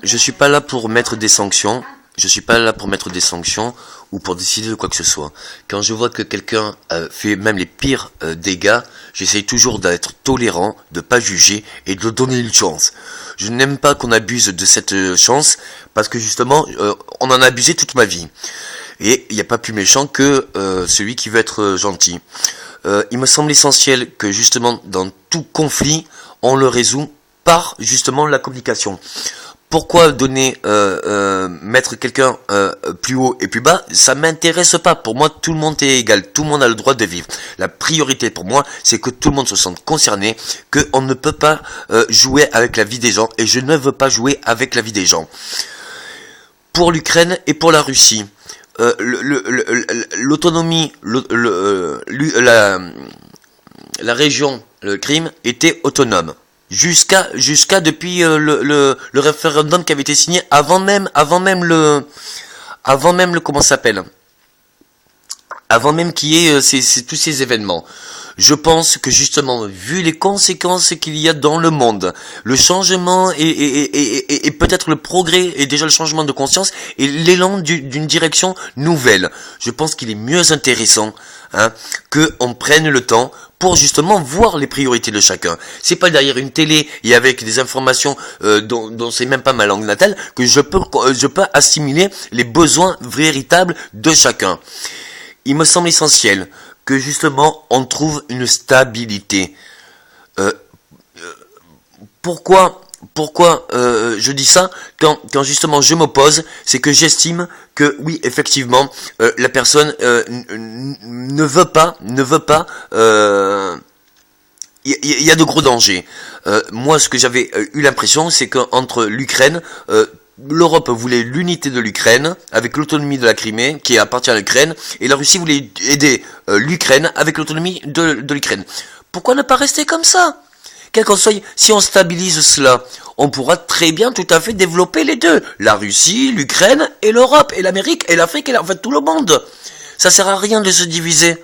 je suis pas là pour mettre des sanctions. Je suis pas là pour mettre des sanctions ou pour décider de quoi que ce soit. Quand je vois que quelqu'un fait même les pires dégâts, j'essaye toujours d'être tolérant, de pas juger et de donner une chance. Je n'aime pas qu'on abuse de cette chance parce que justement, on en a abusé toute ma vie. Et il n'y a pas plus méchant que celui qui veut être gentil. Il me semble essentiel que justement dans tout conflit, on le résout par justement la communication. Pourquoi donner, mettre quelqu'un plus haut et plus bas? Ça m'intéresse pas. Pour moi, tout le monde est égal. Tout le monde a le droit de vivre. La priorité pour moi, c'est que tout le monde se sente concerné, qu'on ne peut pas jouer avec la vie des gens. Et je ne veux pas jouer avec la vie des gens. Pour l'Ukraine et pour la Russie, l'autonomie, la région, le Crim, était autonome. Jusqu'à depuis le référendum qui avait été signé avant même le comment ça s'appelle, avant même qu'il y ait tous ces événements. Je pense que justement, vu les conséquences qu'il y a dans le monde, le changement et peut-être le progrès et déjà le changement de conscience et l'élan d'une direction nouvelle, je pense qu'il est mieux intéressant que on prenne le temps pour justement voir les priorités de chacun. C'est pas derrière une télé et avec des informations dont c'est même pas ma langue natale que je peux assimiler les besoins véritables de chacun. Il me semble essentiel que justement on trouve une stabilité. Pourquoi je dis ça quand justement je m'oppose, c'est que j'estime que oui effectivement la personne ne veut pas il y a de gros dangers. Moi ce que j'avais eu l'impression c'est qu'entre l'Ukraine l'Europe voulait l'unité de l'Ukraine avec l'autonomie de la Crimée qui appartient à l'Ukraine et la Russie voulait aider l'Ukraine avec l'autonomie de l'Ukraine. Pourquoi ne pas rester comme ça? Quel qu'en soit, si on stabilise cela, on pourra très bien tout à fait développer les deux. La Russie, l'Ukraine et l'Europe et l'Amérique et l'Afrique et en fait tout le monde. Ça sert à rien de se diviser.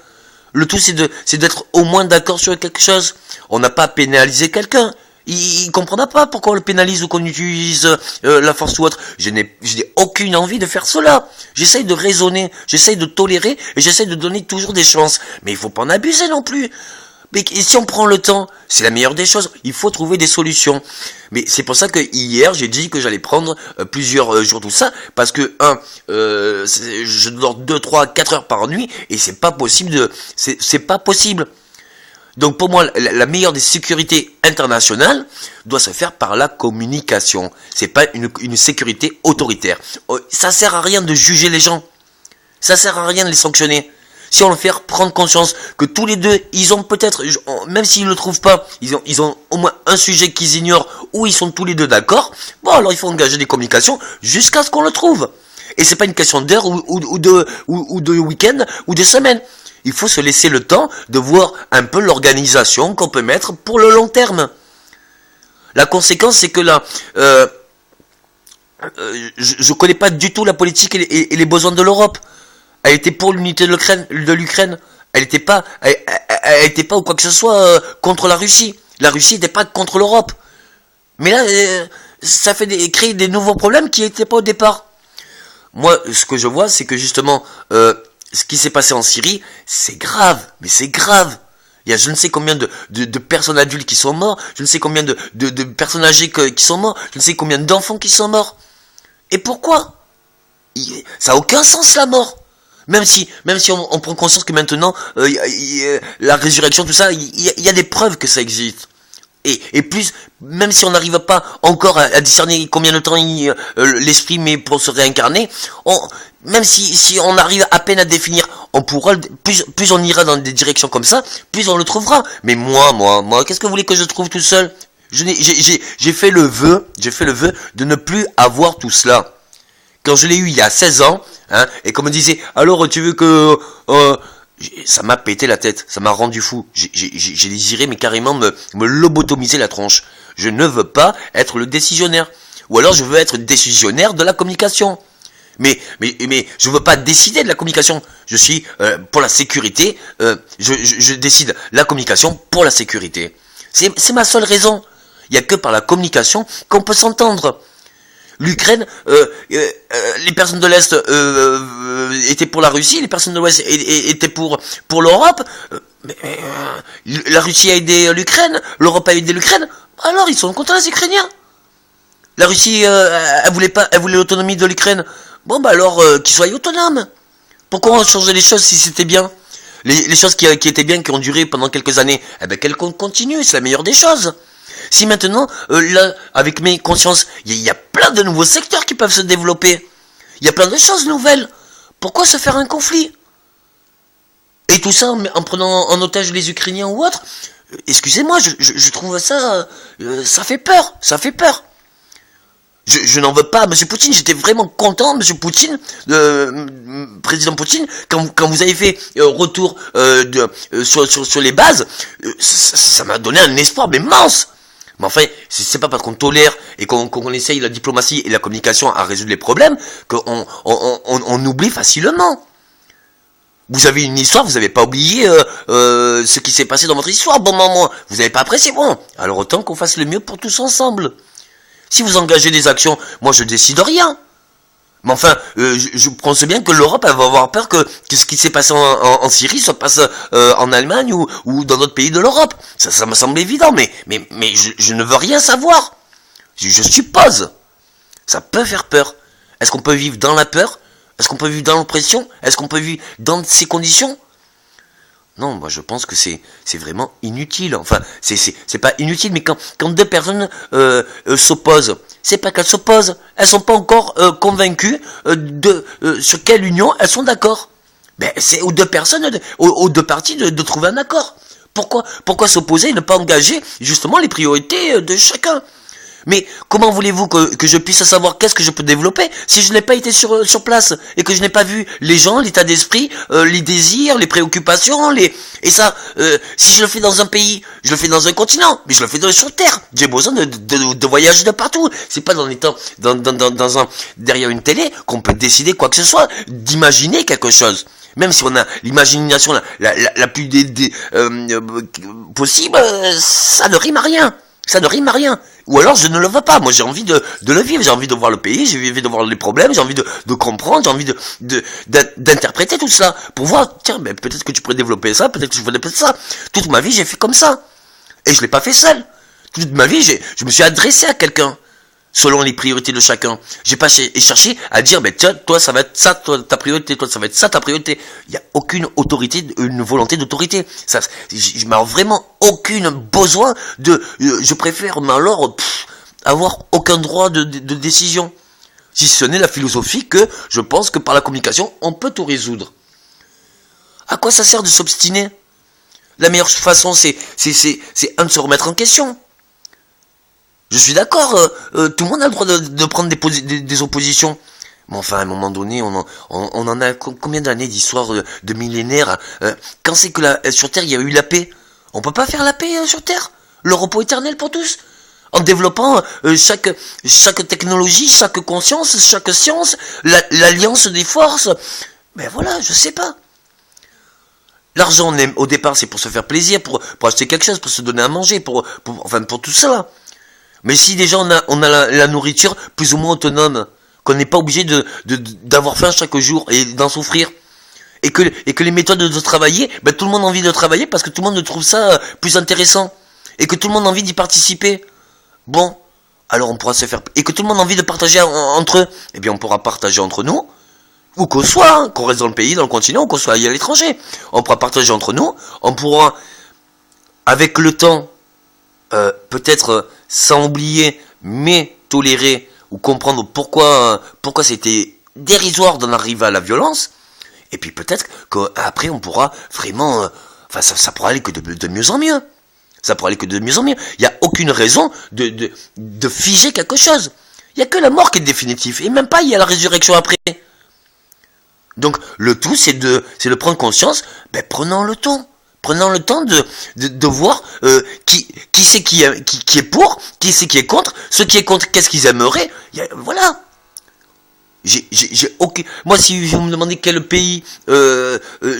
Le tout c'est d'être au moins d'accord sur quelque chose. On n'a pas à pénaliser quelqu'un. Il comprendra pas pourquoi on le pénalise ou qu'on utilise la force ou autre. Je n'ai aucune envie de faire cela. J'essaye de raisonner, j'essaye de tolérer et j'essaye de donner toujours des chances. Mais il faut pas en abuser non plus. Mais si on prend le temps, c'est la meilleure des choses. Il faut trouver des solutions. Mais c'est pour ça que hier, j'ai dit que j'allais prendre plusieurs jours tout ça. Parce que, je dors 2, 3, 4 heures par nuit. Et c'est pas possible c'est pas possible. Donc pour moi, la meilleure des sécurités internationales doit se faire par la communication. C'est pas une sécurité autoritaire. Ça sert à rien de juger les gens. Ça sert à rien de les sanctionner. Si on leur fait prendre conscience que tous les deux, ils ont peut-être, même s'ils ne le trouvent pas, ils ont au moins un sujet qu'ils ignorent ou ils sont tous les deux d'accord, bon alors il faut engager des communications jusqu'à ce qu'on le trouve. Et c'est pas une question d'heure ou de week-end ou de semaine. Il faut se laisser le temps de voir un peu l'organisation qu'on peut mettre pour le long terme. La conséquence, c'est que là, je connais pas du tout la politique et les besoins de l'Europe. Elle était pour l'unité de l'Ukraine. Elle était pas ou quoi que ce soit contre la Russie. La Russie n'était pas contre l'Europe. Mais là, ça fait créer des nouveaux problèmes qui n'étaient pas au départ. Moi, ce que je vois, c'est que justement, ce qui s'est passé en Syrie, c'est grave. Mais c'est grave. Il y a je ne sais combien de personnes adultes qui sont morts. Je ne sais combien de personnes âgées qui sont morts. Je ne sais combien d'enfants qui sont morts. Et pourquoi? Ça n'a aucun sens la mort. Même si on prend conscience que maintenant, la résurrection, tout ça, il y a des preuves que ça existe. Et plus, même si on n'arrive pas encore à discerner combien de temps l'esprit met pour se réincarner, même si on arrive à peine à définir, on pourra, plus on ira dans des directions comme ça, plus on le trouvera. Mais moi, qu'est-ce que vous voulez que je trouve tout seul? J'ai fait le vœu de ne plus avoir tout cela. Quand je l'ai eu il y a 16 ans, et qu'on me disait, alors tu veux que... ça m'a pété la tête, ça m'a rendu fou. J'ai désiré mais carrément me lobotomiser la tronche. Je ne veux pas être le décisionnaire. Ou alors je veux être décisionnaire de la communication. Mais je veux pas décider de la communication. Je suis pour la sécurité, je décide la communication pour la sécurité. C'est ma seule raison. Il n'y a que par la communication qu'on peut s'entendre. L'Ukraine, les personnes de l'Est étaient pour la Russie, les personnes de l'Ouest étaient pour l'Europe. La Russie a aidé l'Ukraine, l'Europe a aidé l'Ukraine. Alors ils sont contents les Ukrainiens. La Russie, elle voulait l'autonomie de l'Ukraine. Bon bah alors qu'ils soient autonomes. Pourquoi on changeait les choses si c'était bien? Les choses qui étaient bien, qui ont duré pendant quelques années, eh ben qu'elles continuent, c'est la meilleure des choses. Si maintenant, là, avec mes consciences, il y a plein de nouveaux secteurs qui peuvent se développer. Il y a plein de choses nouvelles. Pourquoi se faire un conflit? Et tout ça en prenant en otage les Ukrainiens ou autres. Excusez-moi, je trouve ça... ça fait peur, ça fait peur. Je n'en veux pas à M. Poutine, j'étais vraiment content, M. Poutine, président Poutine, quand vous avez fait retour sur les bases, ça m'a donné un espoir immense. Mais enfin, c'est pas parce qu'on tolère et qu'on essaye la diplomatie et la communication à résoudre les problèmes qu'on oublie facilement. Vous avez une histoire, vous n'avez pas oublié ce qui s'est passé dans votre histoire, bon maman, vous n'avez pas apprécié, bon, alors autant qu'on fasse le mieux pour tous ensemble. Si vous engagez des actions, moi je décide rien. Mais enfin, je pense bien que l'Europe, elle va avoir peur que ce qui s'est passé en Syrie se passe en Allemagne ou dans d'autres pays de l'Europe. Ça me semble évident, mais je ne veux rien savoir. Je suppose. Ça peut faire peur. Est-ce qu'on peut vivre dans la peur? Est-ce qu'on peut vivre dans l'oppression? Est-ce qu'on peut vivre dans ces conditions? Non, moi je pense que c'est vraiment inutile. Enfin, c'est pas inutile, mais quand deux personnes s'opposent, c'est pas qu'elles s'opposent, elles sont pas encore convaincues sur quelle union elles sont d'accord. Ben c'est aux deux personnes, aux deux parties de trouver un accord. Pourquoi s'opposer et ne pas engager justement les priorités de chacun? Mais comment voulez-vous que je puisse savoir qu'est-ce que je peux développer si je n'ai pas été sur place et que je n'ai pas vu les gens, l'état d'esprit, les désirs, les préoccupations, et ça, si je le fais dans un pays, je le fais dans un continent, mais je le fais sur Terre. J'ai besoin de voyager de partout. C'est pas en étant derrière une télé qu'on peut décider quoi que ce soit, d'imaginer quelque chose. Même si on a l'imagination la plus possible, ça ne rime à rien. Ça ne rime à rien. Ou alors je ne le veux pas. Moi j'ai envie de le vivre, j'ai envie de voir le pays, j'ai envie de voir les problèmes, j'ai envie de comprendre, j'ai envie d'interpréter tout ça. Pour voir, tiens, mais peut-être que tu pourrais développer ça, peut-être que je pourrais développer ça. Toute ma vie j'ai fait comme ça. Et je l'ai pas fait seul. Toute ma vie je me suis adressé à quelqu'un. Selon les priorités de chacun. J'ai pas cherché à dire, ben tiens, toi ça va être ça, toi ta priorité, toi ça va être ça ta priorité. Il y a aucune autorité, une volonté d'autorité. Ça, je n'ai vraiment aucun besoin je préfère alors avoir aucun droit de décision. Si ce n'est la philosophie que je pense que par la communication on peut tout résoudre. À quoi ça sert de s'obstiner? La meilleure façon c'est de se remettre en question. Je suis d'accord, tout le monde a le droit de prendre des oppositions. Mais enfin, à un moment donné, on en a combien d'années d'histoire de millénaires? Quand c'est que sur Terre, il y a eu la paix? On peut pas faire la paix sur Terre? Le repos éternel pour tous? En développant chaque technologie, chaque conscience, chaque science, l'alliance des forces? Ben voilà, je sais pas. L'argent, au départ, c'est pour se faire plaisir, pour acheter quelque chose, pour se donner à manger, pour tout cela. Mais si déjà on a la nourriture plus ou moins autonome, qu'on n'est pas obligé d'avoir faim chaque jour et d'en souffrir, et que les méthodes de travailler, ben tout le monde a envie de travailler parce que tout le monde trouve ça plus intéressant, et que tout le monde a envie d'y participer. Bon, alors on pourra se faire, et que tout le monde a envie de partager entre eux, eh bien on pourra partager entre nous, ou qu'on soit, hein, qu'on reste dans le pays, dans le continent, ou qu'on soit à l'étranger. On pourra partager entre nous, on pourra, avec le temps, peut-être sans oublier, mais tolérer ou comprendre pourquoi c'était dérisoire d'en arriver à la violence, et puis peut-être qu'après on pourra vraiment, ça pourra aller que de mieux en mieux. Ça pourra aller que de mieux en mieux. Il n'y a aucune raison de figer quelque chose. Il n'y a que la mort qui est définitive, et même pas il y a la résurrection après. Donc le tout c'est de prendre conscience, ben prenons le temps. Prenons le temps de voir qui c'est qui est pour, qui c'est qui est contre, ceux qui est contre, qu'est-ce qu'ils aimeraient. Voilà. Moi, si vous me demandez quel pays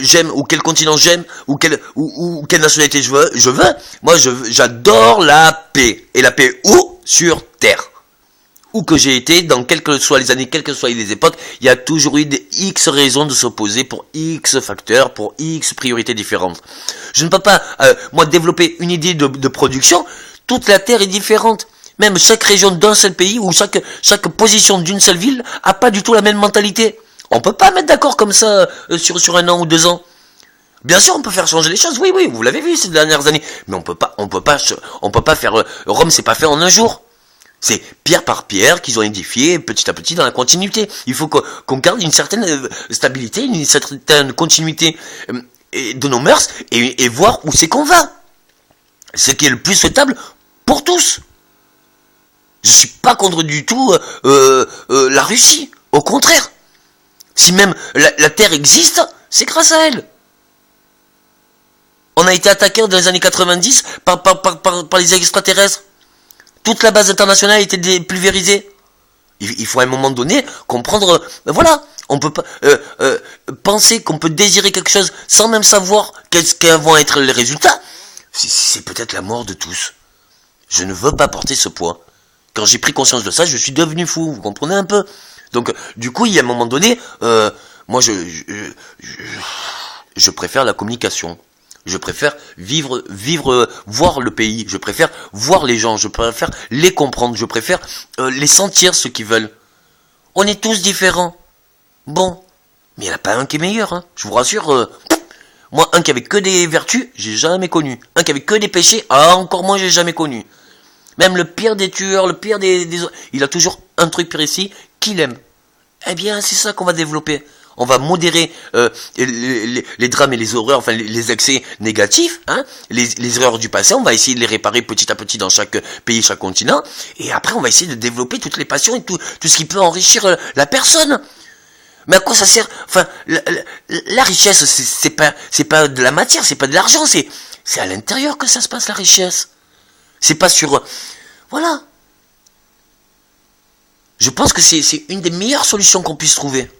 j'aime, ou quel continent j'aime, ou quelle nationalité je veux, moi j'adore la paix. Et la paix où? Sur Terre. où que j'ai été, dans quelles que soient les années, quelles que soient les époques, il y a toujours eu des X raisons de s'opposer pour X facteurs, pour X priorités différentes. Je ne peux pas, moi, développer une idée de production. Toute la Terre est différente. Même chaque région d'un seul pays ou chaque position d'une seule ville a pas du tout la même mentalité. On peut pas mettre d'accord comme ça sur 1 an ou 2 ans. Bien sûr, on peut faire changer les choses. Oui, vous l'avez vu ces dernières années. Mais on peut pas faire. Rome, c'est pas fait en un jour. C'est pierre par pierre qu'ils ont édifié petit à petit dans la continuité. Il faut qu'on garde une certaine stabilité, une certaine continuité de nos mœurs et voir où c'est qu'on va. Ce qui est le plus souhaitable pour tous. Je suis pas contre du tout la Russie. Au contraire. Si même la Terre existe, c'est grâce à elle. On a été attaqué dans les années 90 par les extraterrestres. Toute la base internationale a été pulvérisée. Il faut à un moment donné comprendre, voilà, on peut pas penser qu'on peut désirer quelque chose sans même savoir quels vont être les résultats. C'est peut-être la mort de tous. Je ne veux pas porter ce poids. Quand j'ai pris conscience de ça, je suis devenu fou, vous comprenez un peu. Donc, du coup, il y a un moment donné, moi, je préfère la communication. Je préfère vivre, voir le pays. Je préfère voir les gens. Je préfère les comprendre. Je préfère les sentir ce qu'ils veulent. On est tous différents. Bon, mais il n'y en a pas un qui est meilleur. Hein. Je vous rassure. Moi, un qui avait que des vertus, j'ai jamais connu. Un qui avait que des péchés, encore moins j'ai jamais connu. Même le pire des tueurs, le pire il a toujours un truc précis qu'il aime. Eh bien, c'est ça qu'on va développer. On va modérer les drames et les horreurs, enfin les excès négatifs, hein, les erreurs du passé. On va essayer de les réparer petit à petit dans chaque pays, chaque continent. Et après, on va essayer de développer toutes les passions et tout ce qui peut enrichir la personne. Mais à quoi ça sert? Enfin, la richesse, c'est pas de la matière, c'est pas de l'argent, c'est à l'intérieur que ça se passe la richesse. C'est pas sur, voilà. Je pense que c'est une des meilleures solutions qu'on puisse trouver.